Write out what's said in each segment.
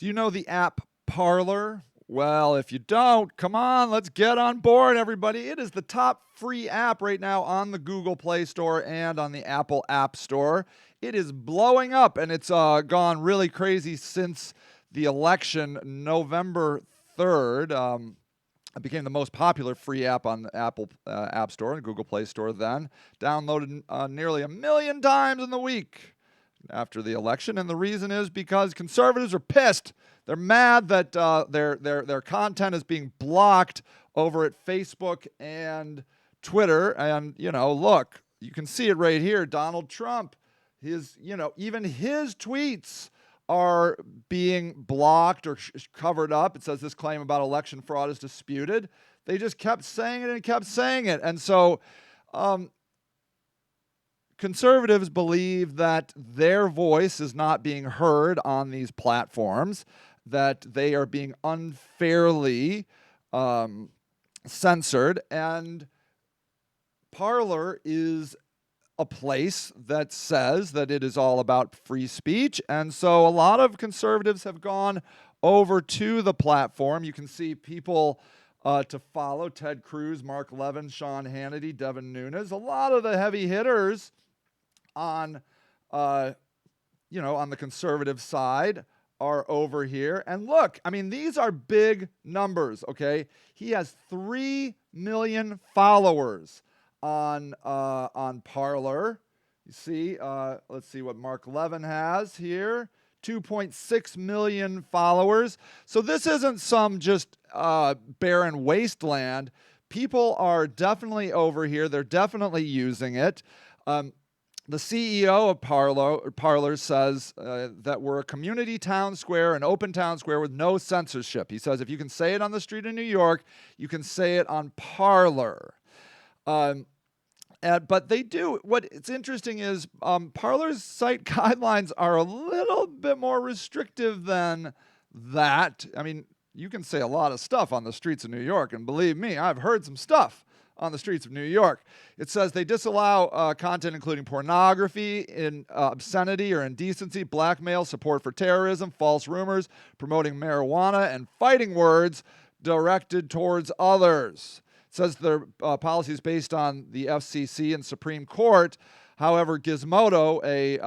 Do you know the app Parler? Well, if you don't, come on, let's get on board, everybody. It is the top free app right now on the Google Play Store and on the Apple App Store. It is blowing up, and it's gone really crazy since the election, November 3rd. It became the most popular free app on the Apple App Store and Google Play Store then. Downloaded nearly 1 million times in the week after the election, and the reason is because conservatives are pissed. They're mad that their content is being blocked over at Facebook and Twitter. And look, you can see it right here. Donald Trump, even his tweets are being blocked or covered up. It says this claim about election fraud is disputed. They just kept saying it and kept saying it, and so. Conservatives believe that their voice is not being heard on these platforms, that they are being unfairly censored, and Parler is a place that says that it is all about free speech, and so a lot of conservatives have gone over to the platform. You can see people to follow: Ted Cruz, Mark Levin, Sean Hannity, Devin Nunes. A lot of the heavy hitters on the conservative side are over here. And look, I mean, these are big numbers, okay? He has 3 million followers on Parler. You see, let's see what Mark Levin has here. 2.6 million followers. So this isn't some just barren wasteland. People are definitely over here. They're definitely using it. The CEO of Parler says that we're a community town square, an open town square with no censorship. He says if you can say it on the street in New York, you can say it on Parler. But they do. What's interesting is Parler's site guidelines are a little bit more restrictive than that. I mean, you can say a lot of stuff on the streets of New York, and believe me, I've heard some stuff on the streets of New York. It says they disallow content including pornography, obscenity or indecency, blackmail, support for terrorism, false rumors, promoting marijuana, and fighting words directed towards others. It says their policy is based on the FCC and Supreme Court. However, Gizmodo, a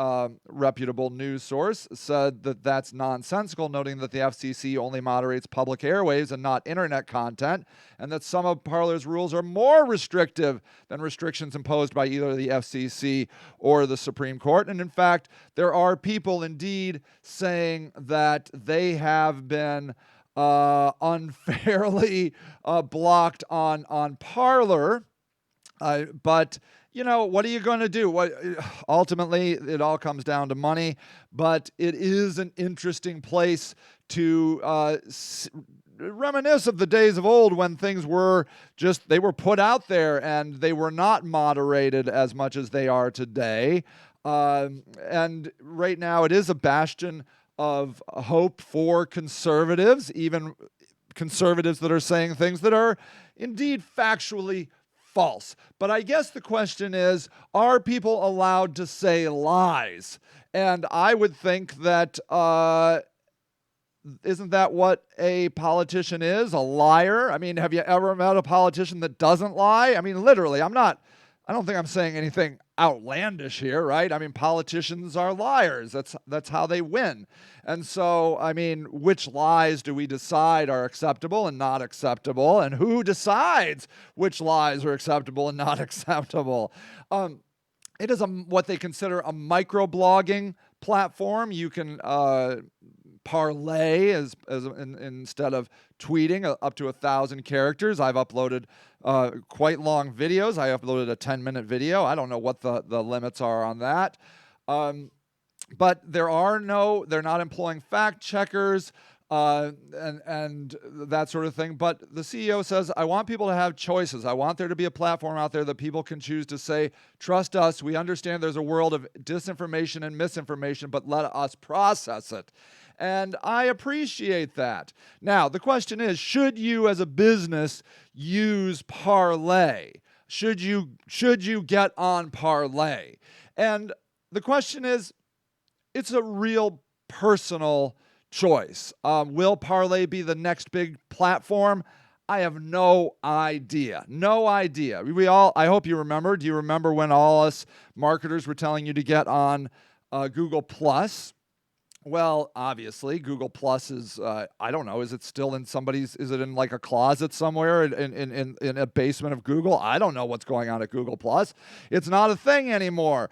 reputable news source, said that that's nonsensical, noting that the FCC only moderates public airwaves and not internet content, and that some of Parler's rules are more restrictive than restrictions imposed by either the FCC or the Supreme Court. And in fact, there are people indeed saying that they have been unfairly blocked on Parler, but what are you going to do? Ultimately, it all comes down to money, but it is an interesting place to reminisce of the days of old when things were they were put out there and they were not moderated as much as they are today. And right now it is a bastion of hope for conservatives, even conservatives that are saying things that are indeed factually false. But I guess the question is, are people allowed to say lies? And I would think that isn't that what a politician is? A liar? I mean, have you ever met a politician that doesn't lie? I mean, literally, I don't think I'm saying anything outlandish here, right? I mean, politicians are liars. That's how they win. And so, I mean, which lies do we decide are acceptable and not acceptable? And who decides which lies are acceptable and not acceptable? It is what they consider a microblogging platform. You can parlay instead of tweeting up to 1,000 characters. I've uploaded quite long videos. I uploaded a 10-minute video. I don't know what the limits are on that. But they're not employing fact checkers and that sort of thing. But the CEO says, I want people to have choices. I want there to be a platform out there that people can choose to say, trust us. We understand there's a world of disinformation and misinformation, but let us process it. And I appreciate that. Now, the question is, should you as a business use Parlay? Should you get on Parlay? And the question is, it's a real personal choice. Will Parler be the next big platform? I have no idea. No idea. I hope you remember. Do you remember when all us marketers were telling you to get on Google Plus? Well, obviously, Google Plus is, I don't know, is it still in is it in like a closet somewhere in a basement of Google? I don't know what's going on at Google Plus. It's not a thing anymore.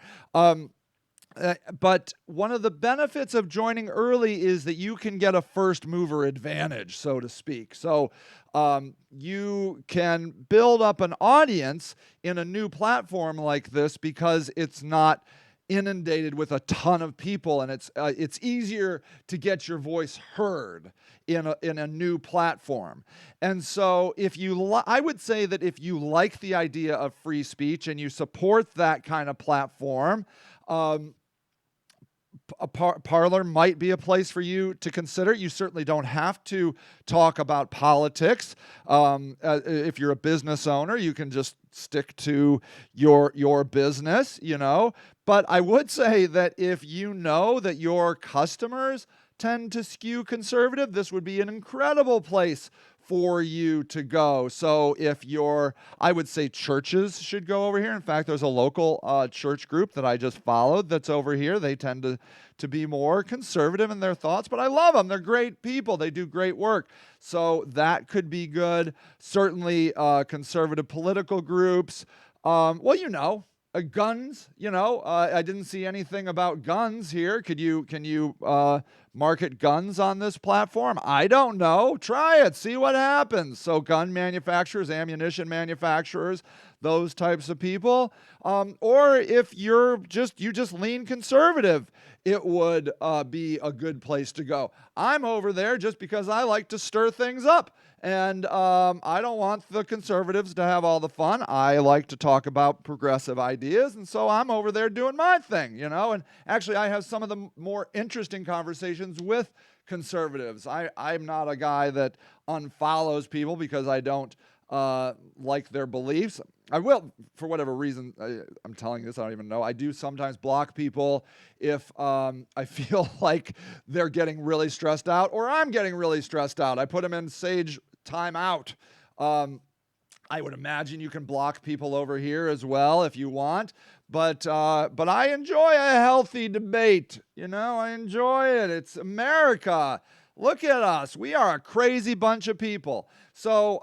But one of the benefits of joining early is that you can get a first mover advantage, so to speak. So you can build up an audience in a new platform like this because it's not inundated with a ton of people, and it's easier to get your voice heard in a new platform. And so I would say that if you like the idea of free speech and you support that kind of platform, Parler might be a place for you to consider. You certainly don't have to talk about politics. If you're a business owner, you can just stick to your business, But I would say that if you know that your customers tend to skew conservative, this would be an incredible place for you to go. So I would say churches should go over here. In fact, there's a local church group that I just followed that's over here. They tend to be more conservative in their thoughts, but I love them. They're great people. They do great work. So that could be good. Certainly conservative political groups. Guns, I didn't see anything about guns here. Can you market guns on this platform? I don't know. Try it. See what happens. So gun manufacturers, ammunition manufacturers, those types of people. Or if you just lean conservative, it would be a good place to go. I'm over there just because I like to stir things up. And I don't want the conservatives to have all the fun. I like to talk about progressive ideas, and so I'm over there doing my thing, And actually, I have some of the more interesting conversations with conservatives. I'm not a guy that unfollows people because I don't like their beliefs. I will, for whatever reason, I'm telling you this, I don't even know. I do sometimes block people if I feel like they're getting really stressed out or I'm getting really stressed out. I put them in sage timeout. I would imagine you can block people over here as well if you want. But I enjoy a healthy debate. I enjoy it. It's America. Look at us. We are a crazy bunch of people. So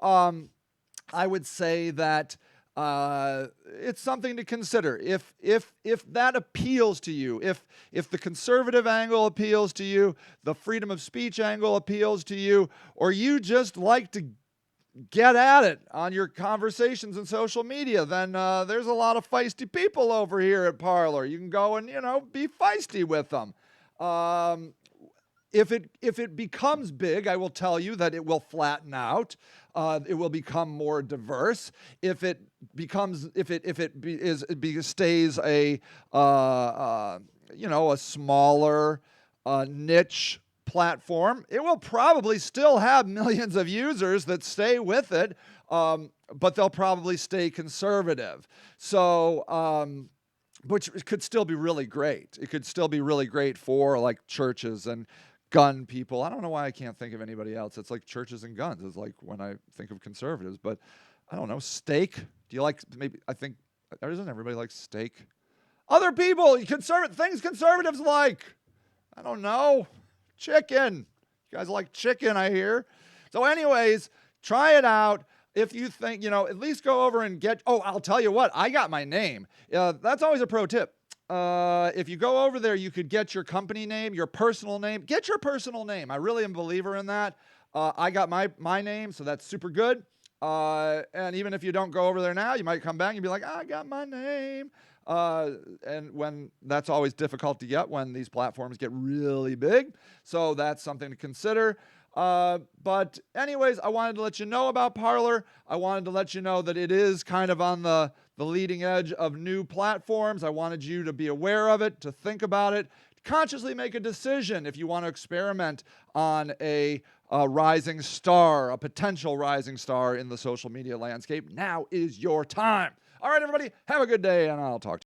I would say that it's something to consider. If that appeals to you, if the conservative angle appeals to you, the freedom of speech angle appeals to you, or you just like to get at it on your conversations and social media, then there's a lot of feisty people over here at Parler. You can go and be feisty with them. If it becomes big, I will tell you that it will flatten out. It will become more diverse. If it stays a smaller niche platform, it will probably still have millions of users that stay with it, but they'll probably stay conservative. So. Which could still be really great. It could still be really great for like churches and gun people. I don't know why I can't think of anybody else. It's like churches and guns. It's like when I think of conservatives, but I don't know. Steak. Do you like doesn't everybody like steak? Other people, things conservatives like. I don't know. Chicken. You guys like chicken, I hear. So anyways, try it out. If you think, at least go over and I'll tell you what, I got my name. That's always a pro tip. If you go over there, you could get your company name, your personal name. Get your personal name. I really am a believer in that. I got my name, so that's super good. And even if you don't go over there now, you might come back and be like, I got my name. And when that's always difficult to get when these platforms get really big. So that's something to consider. But anyways, I wanted to let you know about Parler. I wanted to let you know that it is kind of on the leading edge of new platforms. I wanted you to be aware of it, to think about it, consciously make a decision if you want to experiment on a rising star, a potential rising star in the social media landscape. Now is your time. All right, everybody, have a good day, and I'll talk to you.